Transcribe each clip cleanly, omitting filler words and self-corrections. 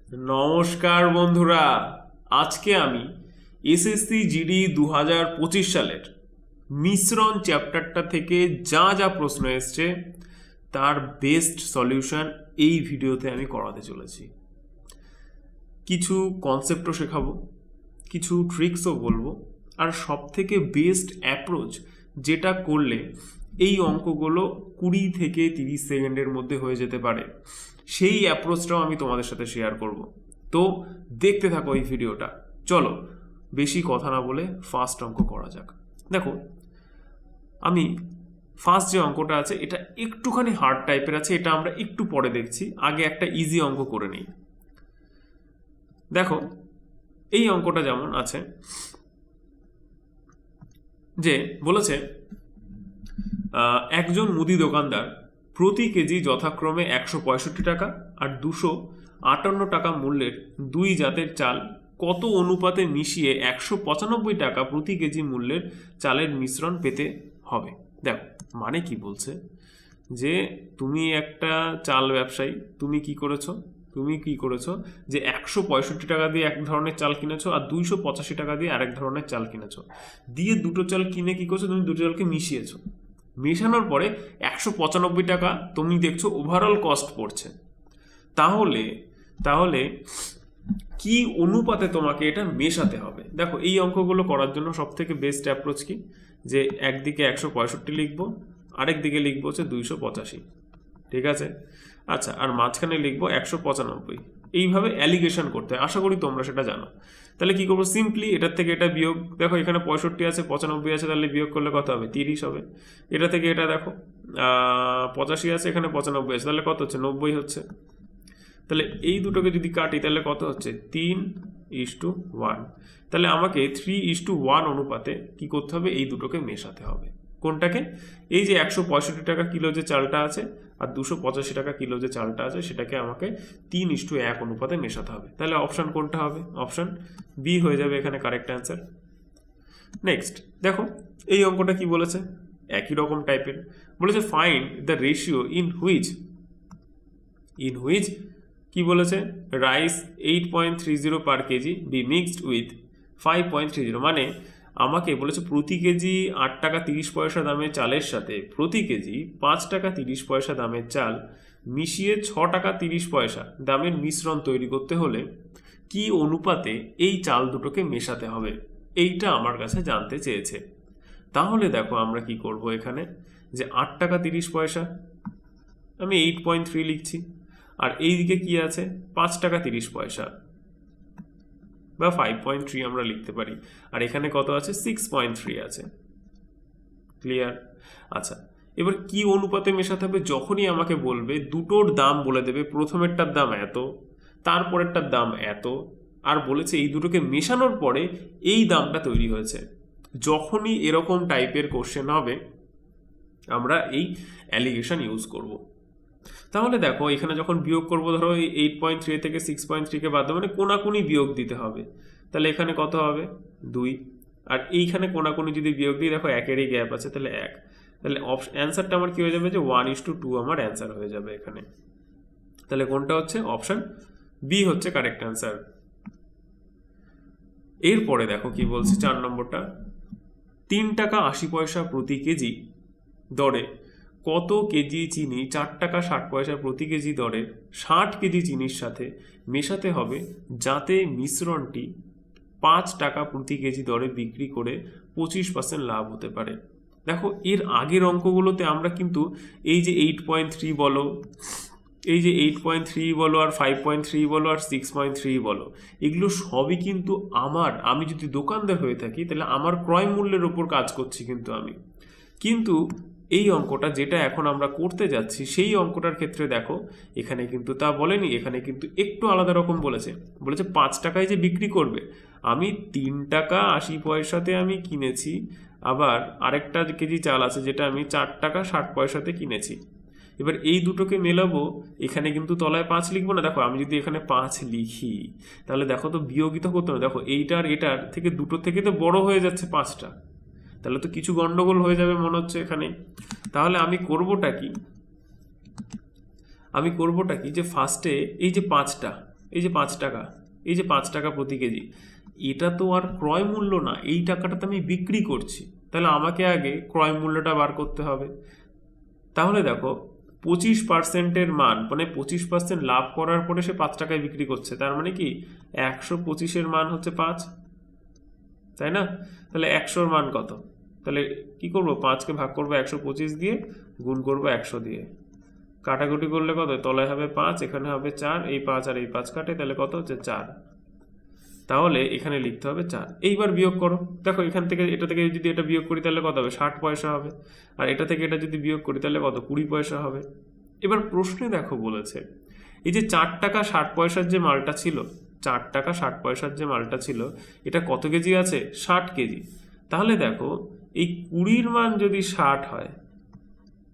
নমস্কার বন্ধুরা, আজকে আমি এসএসসি জিডি 2025 সালের মিশ্রণ চ্যাপ্টারটা থেকে যা যা প্রশ্ন এসছে তার বেস্ট সলিউশন এই ভিডিওতে আমি করাতে চলেছি। কিছু কনসেপ্টও শেখাবো, কিছু ট্রিক্সও বলবো, আর সব থেকে বেস্ট অ্যাপ্রোচ যেটা করলে এই অঙ্কগুলো 20 থেকে 30 সেকেন্ডের মধ্যে হয়ে যেতে পারে, সেই অ্যাপ্রোচটাও আমি তোমাদের সাথে শেয়ার করব। তো দেখতে থাকো এই ভিডিওটা। চলো বেশি কথা না বলে ফার্স্ট অঙ্ক করা যাক। দেখো, আমি ফার্স্ট যে অঙ্কটা আছে এটা একটুখানি হার্ড টাইপের আছে, এটা আমরা একটু পরে দেখছি। আগে একটা ইজি অঙ্ক করে নিই। দেখো, এই অঙ্কটা যেমন আছে যে বলেছে একজন মুদি দোকানদার প্রতি কেজি যথাক্রমে 165 টাকা আর 258 টাকা মূল্যের দুই জাতের চাল কত অনুপাতে মিশিয়ে 195 টাকা প্রতি কেজি মূল্যের চালের মিশ্রণ পেতে হবে। দেখো, মানে কি বলছে যে তুমি একটা চাল ব্যবসায়ী, তুমি কি করেছো যে 165 টাকা দিয়ে এক ধরনের চাল কিনেছো আর 285 টাকা দিয়ে আরেক ধরনের চাল কিনেছো, দিয়ে দুটো চাল কিনে কি করছো, তুমি দুটো চালকে মিশিয়েছো। মেশানোর পরে 195 টাকা তুমি দেখছো ওভারঅল কস্ট পড়ছে। তাহলে কি অনুপাতে তোমাকে এটা মেশাতে হবে। দেখো, এই অঙ্কগুলো করার জন্য সব থেকে বেস্ট অ্যাপ্রোচ কি, যে একদিকে 165 লিখবো, আরেক দিকে লিখবো হচ্ছে 285, ঠিক আছে। আচ্ছা, আর মাঝখানে লিখবো 195। এইভাবে অ্যালিগেশন করতে হয়, আশা করি তোমরা সেটা জানো। তাহলে কি করবো, সিম্পলি এটার থেকে এটা বিয়োগ। দেখো, এখানে 65 আছে, 95 আছে, তাহলে বিয়োগ করলে কত হবে, 30 হবে। এটা থেকে এটা দেখো 85 আছে, এখানে 95 আছে, তাহলে কত হচ্ছে, 90 হচ্ছে। তাহলে এই দুটোকে যদি কাটি তাহলে কত হচ্ছে, 3:1। তাহলে আমাকে 3:1 অনুপাতে কি করতে হবে, এই দুটোকে মেশাতে হবে। কোনটাকে, এই যে 165 টাকা কিলো যে চালটা আছে আর 285 টাকা কিলো যে চালটা আছে সেটাকে আমাকে 3:1 অনুপাতে মেশাতে হবে। তাহলে অপশন কোনটা হবে, অপশন বি হয়ে যাবে এখানে কারেক্ট অ্যান্সার। নেক্সট দেখো, এই অঙ্কটা কি বলেছে, একই রকম টাইপের বলেছে, find the ratio in which কি বলেছে, rice 8.30 per kg be mixed with 5.30। মানে আমাকে বলেছে প্রতি কেজি 8 টাকা 30 পয়সা দামের চালের সাথে প্রতি কেজি 5 টাকা 30 পয়সা দামের চাল মিশিয়ে 6 টাকা 30 পয়সা দামের মিশ্রণ তৈরি করতে হলে কি অনুপাতে এই চাল দুটোকে মেশাতে হবে, এইটা আমার কাছে জানতে চেয়েছে। তাহলে দেখো, আমরা কি করব, এখানে যে 8 টাকা 30 পয়সা আমি 8.3 লিখছি, আর এই দিকে কি আছে, 5 টাকা 30 পয়সা বা 5.3 আমরা লিখতে পারি, আর এখানে কত আছে, 6.3 আছে। ক্লিয়ার? আচ্ছা, এবার কি অনুপাতে মেশাতে হবে, যখনই আমাকে বলবে দুটোর দাম বলে দেবে, প্রথমেরটার দাম এত, তারপরেরটার দাম এত, আর বলেছে এই দুটোকে মেশানোর পরে এই দামটা তৈরি হয়েছে। যখনই এরকম টাইপের কোশ্চেন হবে আমরা এই অ্যালিগেশন ইউজ করব। তাহলে দেখো, এখানে যখন বিয়োগ করবো, ধরো এই 8.3 থেকে 6.3কে বাদ দেবো, মানে কোনাকুনি বিয়োগ দিতে হবে। তাহলে এখানে কত হবে, 2, আর এইখানে কোনাকুনি যদি বিয়োগ দিই, দেখো একেরই গ্যাপ আছে, তাহলে 1। তাহলে অ্যান্সারটা আমার কি হয়ে যাবে, যে 1:2 আমার অ্যান্সার হয়ে যাবে এখানে। তাহলে কোনটা হচ্ছে, অপশন বি হচ্ছে কারেক্ট অ্যান্সার। এরপরে দেখো কি বলছে, 4 নম্বরটা, 3 টাকা 80 পয়সা প্রতি কেজি দরে কত কেজি চিনি 4 টাকা 60 পয়সা প্রতি কেজি দরে 60 কেজি চিনির সাথে মেশাতে হবে, যাতে মিশ্রণটি 5 টাকা প্রতি কেজি দরে বিক্রি করে 25% লাভ হতে পারে। দেখো, এর আগের অঙ্কগুলোতে আমরা কিন্তু এই যে 8.3 বলো, এই যে 8.3 বলো, আর 5.3 বলো, আর 6.3 বলো, এগুলো সবই কিন্তু আমি যদি দোকানদার হয়ে থাকি তাহলে আমার ক্রয় মূল্যের ওপর কাজ করছি কিন্তু এই অঙ্কটা যেটা এখন আমরা করতে যাচ্ছি সেই অঙ্কটার ক্ষেত্রে দেখো, এখানে কিন্তু তা বলেনি, এখানে কিন্তু একটু আলাদা রকম বলেছে 5 টাকায় যে বিক্রি করবে। আমি 3 টাকা 80 পয়সাতে আমি কিনেছি, আবার আরেকটা কেজি চাল আছে যেটা আমি 4 টাকা 60 পয়সাতে কিনেছি। এবার এই দুটোকে মেলাবো, এখানে কিন্তু তলায় 5 লিখবো না। দেখো, আমি যদি এখানে 5 লিখি তাহলে দেখো তো বিয়োগিত করতে হবে। দেখো, এইটার এটার থেকে দুটো থেকে তো বড় হয়ে যাচ্ছে 5টা, তাহলে তো কিছু গন্ডগোল হয়ে যাবে মনে হচ্ছে এখানে। তাহলে আমি করবোটা কি, যে ফার্স্টে এই যে 5টা, এই যে 5 টাকা, এই যে 5 টাকা প্রতি কেজি, এটা তো আর ক্রয় মূল্য না, এই টাকাটা তো আমি বিক্রি করছি, তাহলে আমাকে আগে ক্রয় মূল্যটা বার করতে হবে। তাহলে দেখো 25%-এর মান, মানে 25% লাভ করার পরে সে 5 টাকায় বিক্রি করছে, তার মানে কি 125-এর মান হচ্ছে 5, তাই না? তাহলে 100-র মান কত? তাহলে কি করব, 5-কে ভাগ করবো 125 দিয়ে, গুণ করবো 100 দিয়ে, কাটাকুটি করলে কত, তলায় হবে 5, এখানে হবে 4, এই 5 আর এই 5 কাটে, তাহলে কত হচ্ছে 4। তাহলে এখানে লিখতে হবে 4। এইবার বিয়োগ করো, দেখো এখান থেকে এটা থেকে যদি এটা বিয়োগ করি তাহলে কত হবে, 60 পয়সা হবে। আর এটা থেকে এটা যদি বিয়োগ করি তাহলে কত, 20 পয়সা হবে। এবার প্রশ্নে দেখো বলেছে এই যে 4 টাকা 60 পয়সার যে মালটা ছিল, 4 টাকা 60 পয়সার যে মালটা ছিল, এটা কত কেজি আছে, 60 কেজি। তাহলে দেখো এই 20-র মান যদি 60 হয়,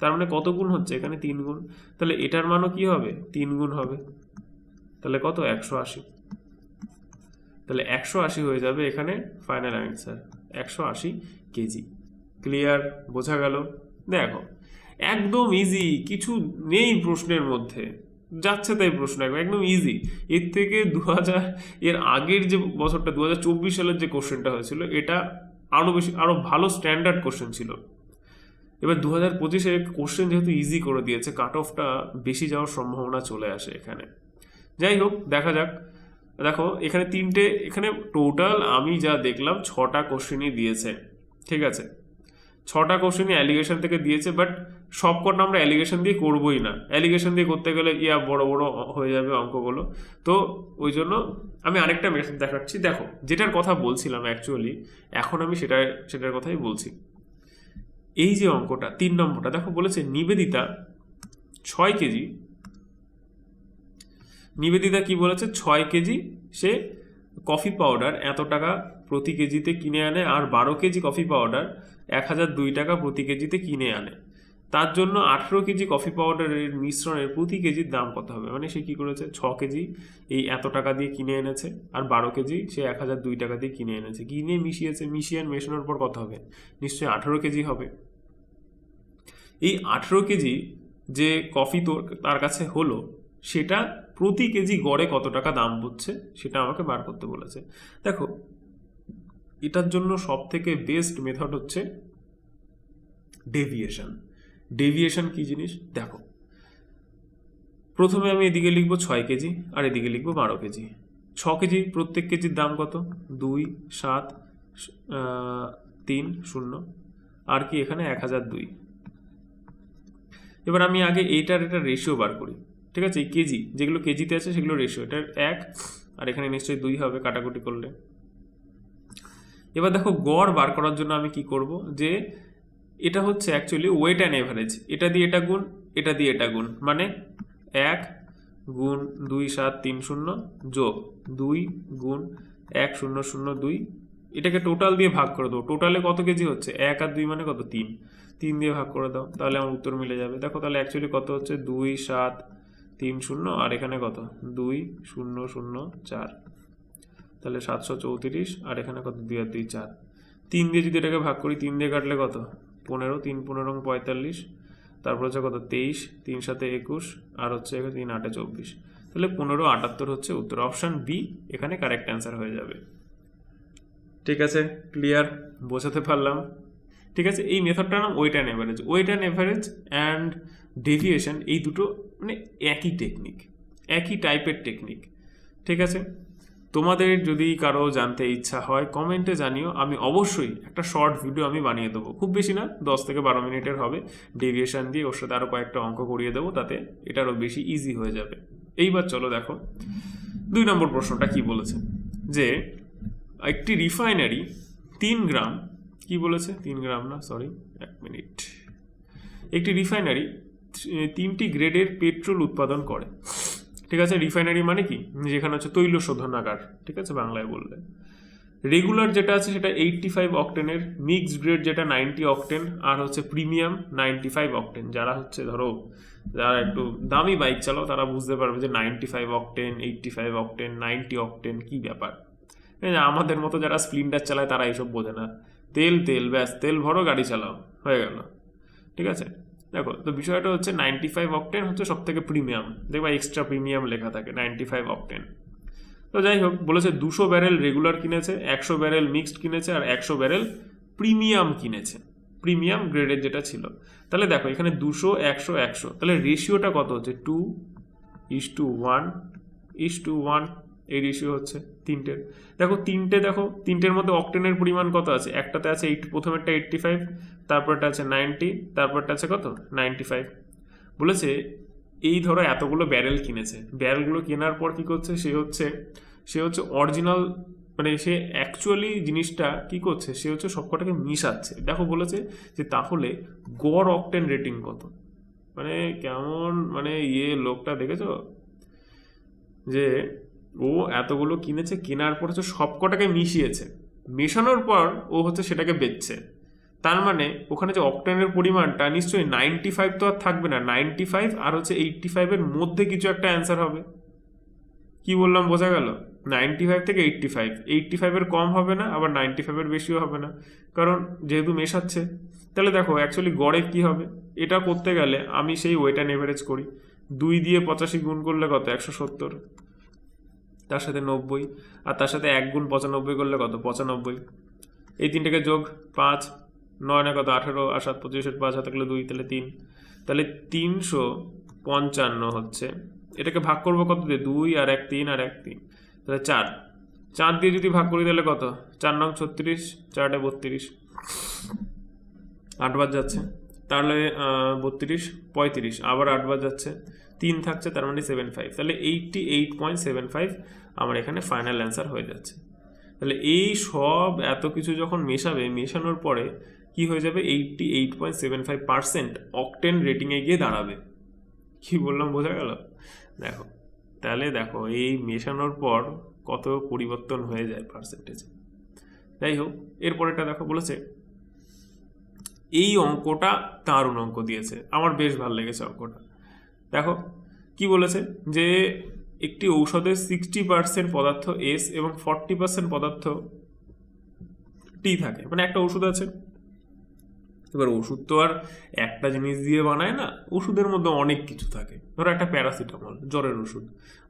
তার মানে কত গুণ হচ্ছে, এখানে 3 গুণ, তাহলে এটার মানও কি হবে, 3 গুণ হবে। তাহলে কত, 180। তাহলে 180 হয়ে যাবে এখানে ফাইনাল অ্যান্সার, 180 কেজি। ক্লিয়ার, বোঝা গেল? দেখো একদম ইজি, কিছু নেই প্রশ্নের মধ্যে, যাচ্ছে তাই প্রশ্ন, একদম ইজি। এর থেকে 2000 এর আগের যে বছরটা 2024 সালের যে কোশ্চেনটা হয়েছিল, এটা আরো বেশি, আরো ভালো স্ট্যান্ডার্ড কোশ্চেন ছিল। এবার 2025-এ কোশ্চেন যেহেতু ইজি করে দিয়েছে, কাট অফটা বেশি যাওয়ার সম্ভাবনা চলে আসে এখানে। যাই হোক, দেখা যাক। দেখো এখানে তিনটে, এখানে টোটাল আমি যা দেখলাম 6টা কোশ্চেনই দিয়েছে, ঠিক আছে? 6টা কোশ্চেনই অ্যালিগেশন থেকে দিয়েছে, বাট সবকটা আমরা অ্যালিগেশন দিয়ে করবোই না, অ্যালিগেশন দিয়ে করতে গেলে বড় বড় হয়ে যাবে অঙ্কগুলো। তো ওই জন্য আমি আরেকটা মেথড দেখাচ্ছি। দেখো যেটার কথা বলছিলাম অ্যাকচুয়ালি, এখন আমি সেটার কথাই বলছি। এই যে অঙ্কটা 3 নম্বরটা, দেখো বলেছে নিবেদিতা 6 কেজি, নিবেদিতা কি বলেছে, 6 কেজি সে কফি পাউডার এত টাকা প্রতি কেজিতে কিনে আনে, আর 12 কেজি কফি পাউডার 1002 টাকা প্রতি কেজিতে কিনে আনে। তার জন্য 18 কেজি কফি পাউডারের মিশ্রণের প্রতি কেজির দাম কত হবে? মানে সে কি করেছে, 6 কেজি এই এত টাকা দিয়ে কিনে এনেছে, আর 12 কেজি সে 1002 টাকা দিয়ে কিনে এনেছে, কিনে মিশিয়েছে, মেশানোর পর কত হবে? নিশ্চয়ই 18 কেজি হবে। এই 18 কেজি যে কফি তার কাছে হলো, সেটা প্রতি কেজি গড়ে কত টাকা দাম হচ্ছে সেটা আমাকে বার করতে বলেছে। দেখো এটার জন্য সব থেকে বেস্ট মেথড হচ্ছে ডেভিয়েশন। ডেভিয়েশন কি জিনিস দেখো, প্রথমে আমি এদিকে লিখবো 6 কেজি আর এদিকে লিখবো 12 কেজি। 6 কেজি প্রত্যেক কেজির দাম কত, 2, 7, 3, 0, আর কি এখানে 1002। এবার আমি আগে এটা রেশিও বার করি, ঠিক আছে? এই কেজি যেগুলো কেজিতে আছে সেগুলো রেশিও, এটার 1 আর এখানে নিশ্চয়ই 2 হবে কাটাকুটি করলে। এবার দেখো গড় বার করার জন্য আমি কি করব, যে এটা হচ্ছে অ্যাকচুয়ালি ওয়েট অ্যান্ড এভারেজ, এটা দিয়ে এটা গুণ, এটা দিয়ে এটা গুণ, মানে 1 গুণ 2, 7, 3, 0 যোগ 2 গুণ 1, 0, 0, 2, এটাকে টোটাল দিয়ে ভাগ করে দেবো। টোটালে কত কেজি হচ্ছে, 1 আর 2 মানে কত, 3, 3 দিয়ে ভাগ করে দাও, তাহলে আমার উত্তর মিলে যাবে। দেখো তাহলে অ্যাকচুয়ালি কত হচ্ছে, 2, 7, 3, 0, আর এখানে কত, 2, 0, 0, 4, তাহলে 734, আর এখানে কত, 2 আর 2, 4। 3 দিয়ে যদি এটাকে ভাগ করি, 3 দিয়ে কাটলে কত, 15, 3, 15, 45, তারপর হচ্ছে কত, 23, 3, 7, 21, আর হচ্ছে 3, 8, 24, তাহলে 1578 হচ্ছে উত্তর। অপশান বি এখানে কারেক্ট অ্যান্সার হয়ে যাবে। ঠিক আছে, ক্লিয়ার, বোঝাতে পারলাম? ঠিক আছে, এই মেথডটার নাম weight and average. Weight and average and deviation, এই দুটো মানে একই টেকনিক, একই টাইপের টেকনিক। ঠিক আছে, তোমাদের যদি কারো জানতে ইচ্ছা হয় কমেন্টে জানিও, আমি অবশ্যই একটা শর্ট ভিডিও আমি বানিয়ে দেবো, খুব বেশি না, 10 থেকে 12 মিনিটের হবে, ডেভিয়েশন দিয়ে ওর সাথে আরও কয়েকটা অঙ্ক করিয়ে দেবো, তাতে এটা আরও বেশি ইজি হয়ে যাবে। এইবার চলো দেখো 2 নম্বর প্রশ্নটা কি বলেছে, যে একটি রিফাইনারি 3 গ্রাম, কি বলেছে 3 গ্রাম না, সরি 1 মিনিট, একটি রিফাইনারি 3টি গ্রেডের পেট্রোল উৎপাদন করে। ঠিক আছে, রিফাইনারি মানে কি, যেখানে হচ্ছে তৈল শোধনাগার, ঠিক আছে বাংলায় বললে। রেগুলার যেটা আছে সেটা 85 অক্টেনের, মিক্সড গ্রেড যেটা 90 অক্টেন, আর হচ্ছে প্রিমিয়াম 95 অক্টেন। যারা হচ্ছে ধরো যারা একটু দামি বাইক চালাও তারা বুঝতে পারবে যে 95 অক্টেন, 85 অক্টেন, 90 অক্টেন কি ব্যাপার। আমাদের মতো যারা স্প্লেন্ডার চালায় তারা এইসব বোঝে না, তেল তেল ব্যাস, তেল ভরো গাড়ি চালাও, হয়ে গেল। ঠিক আছে, দেখো তো বিষয়টা হচ্ছে 95 অক্টেন হচ্ছে সব থেকে প্রিমিয়াম, দেখবা এক্সট্রা প্রিমিয়াম লেখা থাকে 95 অক্টেন। তো যাই হোক, বলেছে 200 ব্যারেল রেগুলার কিনেছে, 100 ব্যারেল মিক্সড কিনেছে, আর 100 ব্যারেল প্রিমিয়াম কিনেছে, প্রিমিয়াম গ্রেডের যেটা ছিল। তাহলে দেখো এখানে 200 100 100, তাহলে রেশিওটা কত হচ্ছে 2:1:1 এই রেশিও হচ্ছে তিনটের। দেখো তিনটের মধ্যে অক্টেনের পরিমাণ কত আছে, একটাতে আছে প্রথমেরটা 85, তারপরটা আছে 90, তারপরটা আছে কত 95। বলেছে এই ধরো এতগুলো ব্যারেল কিনেছে, ব্যারেলগুলো কেনার পর কি করছে, সে হচ্ছে অরিজিনাল, মানে সে অ্যাকচুয়ালি জিনিসটা কি করছে, সে হচ্ছে সবকটাকে মিশাচ্ছে। দেখো বলেছে যে তাহলে গড় অক্টেন রেটিং কত, মানে কেমন, মানে লোকটা দেখেছো যে ও এতগুলো কিনেছে, কেনার পর হচ্ছে সবকটাকে মিশিয়েছে, মেশানোর পর ও হচ্ছে সেটাকে বেচছে। তার মানে ওখানে যে অক্টেনের পরিমাণটা নিশ্চয়ই 95 তো আর থাকবে না, 95 আর হচ্ছে 85-এর মধ্যে কিছু একটা অ্যান্সার হবে। কি বললাম বোঝা গেল? 95 থেকে 85-এর কম হবে না, আবার 95-এর বেশিও হবে না, কারণ যেহেতু মেশাচ্ছে। তাহলে দেখো অ্যাকচুয়ালি গড়ে কি হবে, এটা করতে গেলে আমি সেই ওয়েট অ্যান্ড এভারেজ করি। 2 দিয়ে 85 গুণ করলে কত 170, তার সাথে 90, আর তার সাথে 1 গুণ 95 করলে কত 95, এই তিনটাকে যোগ 5, 9 না কত 18, আর 7 25, 5 হাতে গেলে 2, তাহলে 3, তাহলে 355 হচ্ছে। এটাকে ভাগ করবো কত দিয়ে, 2 আর 1 3 আর 1 3, তাহলে 4 দিয়ে যদি ভাগ করি তাহলে কত 4 নং 36, 4 32, 8 বার যাচ্ছে, তাহলে 32 35, আবার 8 বার যাচ্ছে, 3 থাকছে, তার মানে 75, তাহলে 88.75 আমার এখানে ফাইনাল অ্যান্সার হয়ে যাচ্ছে। তাহলে এই সব এত কিছু যখন মেশানোর পরে কি হয়ে যাবে, 88.75% অক্টেন রেটিংয়ে গিয়ে দাঁড়াবে। কি বললাম বোঝা গেল? দেখো তাহলে দেখো এই মেশানোর পর কত পরিবর্তন হয়ে যায় পার্সেন্টেজে। যাই হোক, এরপরেটা দেখো বলেছে এই অঙ্কটা দারুণ অঙ্ক দিয়েছে, আমার বেশ ভালো লেগেছে অঙ্কটা। দেখো কি বলেছে যে একটি ঔষধের 60% পদার্থ এস এবং 40% পদার্থ টি থাকে, মানে একটা ওষুধ আছে। এবার ওষুধ তো আর একটা জিনিস দিয়ে বানায় না, ওষুধের মধ্যে অনেক কিছু থাকে। ধরো একটা প্যারাসিটামল জ্বরের ওষুধ,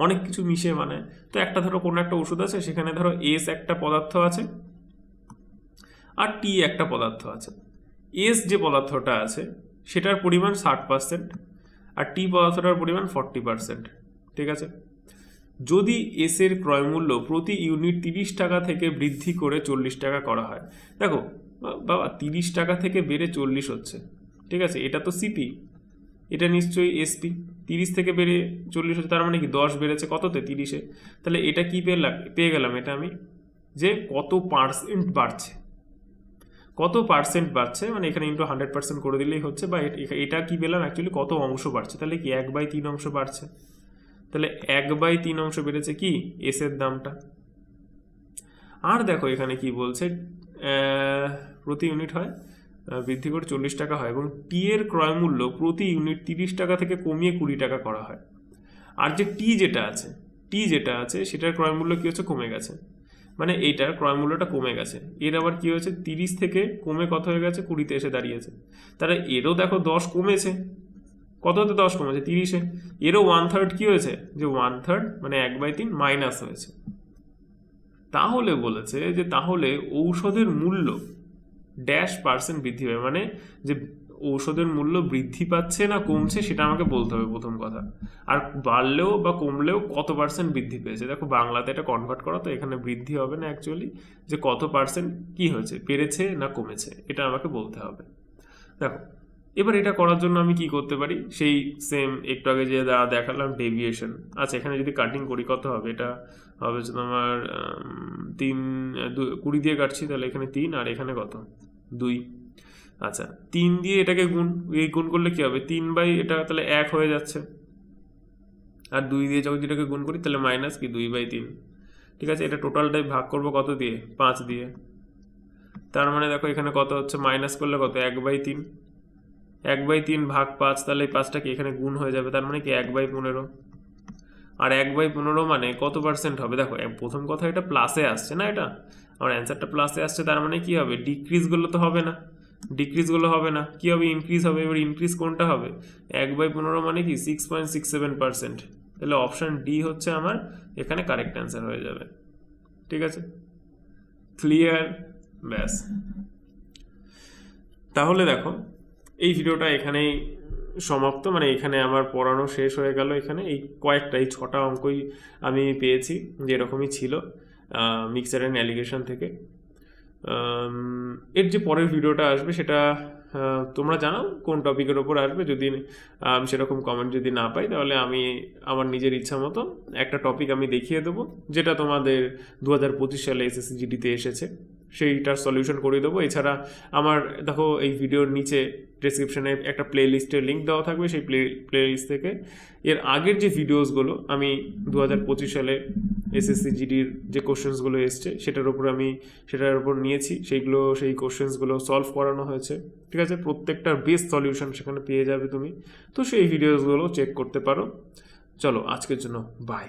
অনেক কিছু মিশিয়ে বানায়। তো একটা ধরো কোনো একটা ওষুধ আছে, সেখানে ধরো এস একটা পদার্থ আছে আর টি একটা পদার্থ আছে। এস যে পদার্থটা আছে সেটার পরিমাণ 60% আর টি পদার্থটার পরিমাণ 40%, ঠিক আছে। যদি এস এর ক্রয়মূল্য প্রতি ইউনিট 30 টাকা থেকে বৃদ্ধি করে 40 টাকা করা হয়, দেখো বাবা 30 টাকা থেকে বেড়ে 40 হচ্ছে, ঠিক আছে, এটা তো সিপি, এটা নিশ্চয়ই এসপি। 30 থেকে বেড়ে 40 হচ্ছে, তার মানে কি 10 বেড়েছে কততে 30-এ। তাহলে এটা কি পেয়ে গেলাম, এটা আমি যে কত পার্সেন্ট বাড়ছে, কত পার্সেন্ট বাড়ছে, মানে এখানে ইন্টু 100% করে দিলেই হচ্ছে, বা এটা কি পেলাম অ্যাকচুয়ালি কত অংশ বাড়ছে, তাহলে কি 1/3 অংশ বাড়ছে। তাহলে 1/3 অংশ বেড়েছে কি এস এর দামটা। আর দেখো এখানে কি বলছে, প্রতি ইউনিট হয় বৃদ্ধি করে 40 টাকা হয়, এবং টি এর ক্রয় মূল্য প্রতি ইউনিট 30 টাকা থেকে কমিয়ে 20 টাকা করা হয়। আর যে টি যেটা আছে সেটার ক্রয় মূল্য কি হচ্ছে, কমে গেছে, মানে এইটার ক্রয় মূল্যটা কমে গেছে। এর আবার কি হয়েছে, 30 থেকে কমে কত হয়ে গেছে, 20-তে এসে দাঁড়িয়েছে। তাহলে এরও দেখো 10 কমেছে, কততে 10 কমেছে 30-এ। এরও 1/3 কি হয়েছে, যে 1/3 মানে 1/3 মাইনাস হয়েছে। তাহলে বলেছে যে তাহলে ঔষধের মূল্য % বৃদ্ধি পাবে, মানে যে ঔষধের মূল্য বৃদ্ধি পাচ্ছে না কমছে সেটা আমাকে বলতে হবে প্রথম কথা, আর বাড়লেও বা কমলেও কত % বৃদ্ধি পেয়েছে। দেখো বাংলাতে এটা কনভার্ট করা, তো এখানে বৃদ্ধি হবে না অ্যাকচুয়ালি, যে কত % কি হয়েছে, বেড়েছে না কমেছে, এটা আমাকে বলতে হবে। দেখো এবার এটা করার জন্য আমি কি করতে পারি, সেই সেম একটু আগে যে দেখালাম ডেভিয়েশন। আচ্ছা এখানে যদি কাটিং করি কত হবে, এটা হবে যে তোমার 20 দিয়ে কাটছি, তাহলে এখানে 3 আর এখানে কত 2। আচ্ছা 3 দিয়ে এটাকে গুণ করলে কি হবে, 3 এটা তাহলে 1 হয়ে যাচ্ছে, আর 2 দিয়ে যখন যেটাকে গুণ করি তাহলে মাইনাস কি 2/3, ঠিক আছে। এটা টোটালটাই ভাগ করবো কত দিয়ে, 5 দিয়ে। তার মানে দেখো এখানে কত হচ্ছে, মাইনাস করলে কত 1/3, 1/3 ভাগ 5, তাহলে এই 5টা কি এখানে গুণ হয়ে যাবে, তার মানে কি 1/15। আর 1/15 মানে কত % হবে, দেখো প্রথম কথা এটা প্লাসে আসছে না, এটা আমার অ্যান্সারটা প্লাসে আসছে, তার মানে কি হবে, ডিক্রিজ করলে তো হবে না, ডিক্রিজগুলো হবে না, কী হবে, ইনক্রিজ হবে। এবার ইনক্রিজ কোনটা হবে, 1/15 মানে কি 6.67%। তাহলে অপশান ডি হচ্ছে আমার এখানে কারেক্ট অ্যান্সার হয়ে যাবে। ঠিক আছে, ক্লিয়ার? ব্যাস, তাহলে দেখো এই ভিডিওটা এখানেই সমাপ্ত, মানে এখানে আমার পড়ানো শেষ হয়ে গেল। এখানে এই কয়েকটা, এই 6টা অঙ্কই আমি পেয়েছি যেরকমই ছিল মিক্সার অ্যান্ড অ্যালিগেশন থেকে। এর যে পরের ভিডিওটা আসবে সেটা তোমরা জানাও কোন টপিকের ওপর আসবে। যদি আমি সেরকম কমেন্ট যদি না পাই, তাহলে আমি আমার নিজের ইচ্ছা মতো একটা টপিক আমি দেখিয়ে দেবো, যেটা তোমাদের 2025 সালে এসএসসি জিডিতে এসেছে, সেইটার সলিউশন করে দেবো। এছাড়া আমার দেখো এই ভিডিওর নিচে ডেসক্রিপশনে একটা প্লে লিস্টের লিঙ্ক দেওয়া থাকবে, সেই প্লে লিস্ট থেকে এর আগের যে ভিডিওসগুলো আমি 2025 সালে এসএসসি জিডির যে কোশ্চেন্সগুলো এসছে সেটার উপর নিয়েছি, সেই কোশ্চেন্সগুলো সলভ করানো হয়েছে। ঠিক আছে, প্রত্যেকটার বেস্ট সলিউশন সেখানে পেয়ে যাবে তুমি, তো সেই ভিডিওসগুলো চেক করতে পারো। চলো আজকের জন্য বাই।